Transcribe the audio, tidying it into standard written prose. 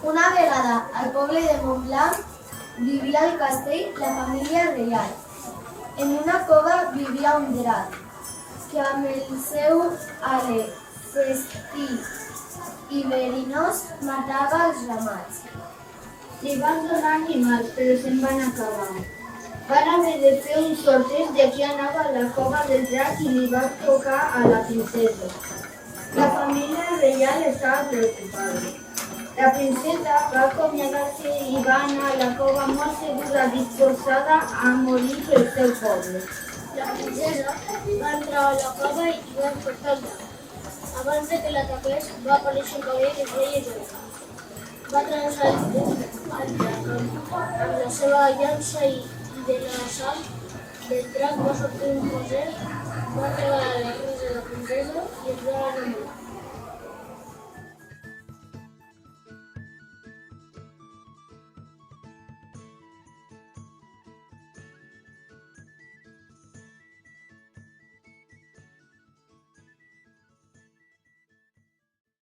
Una vegada al poble de Montblanc vivia al castell la família reial. En una cova vivia un drac, que amb el seu ale festí i verinós matava els ramats. Li van donar animals, però se'n van acabar. Van haver de fer un sorteig de qui anava a la cova del drac i li va tocar a la princesa. La família reial estava preocupada. La princesa va acomiadar-se i va anar a la cova molt segura, disposada a morir pel seu poble. La princesa va entrar a la cova i va despertar el drac. Abans de que l'ataqués, va aparèixer un cavaller que es deia Joan. Va travessar el drac amb la seva llança i de la sal del drac va sortir un cosset, va regalar la cruz de la princesa i es va enamorar.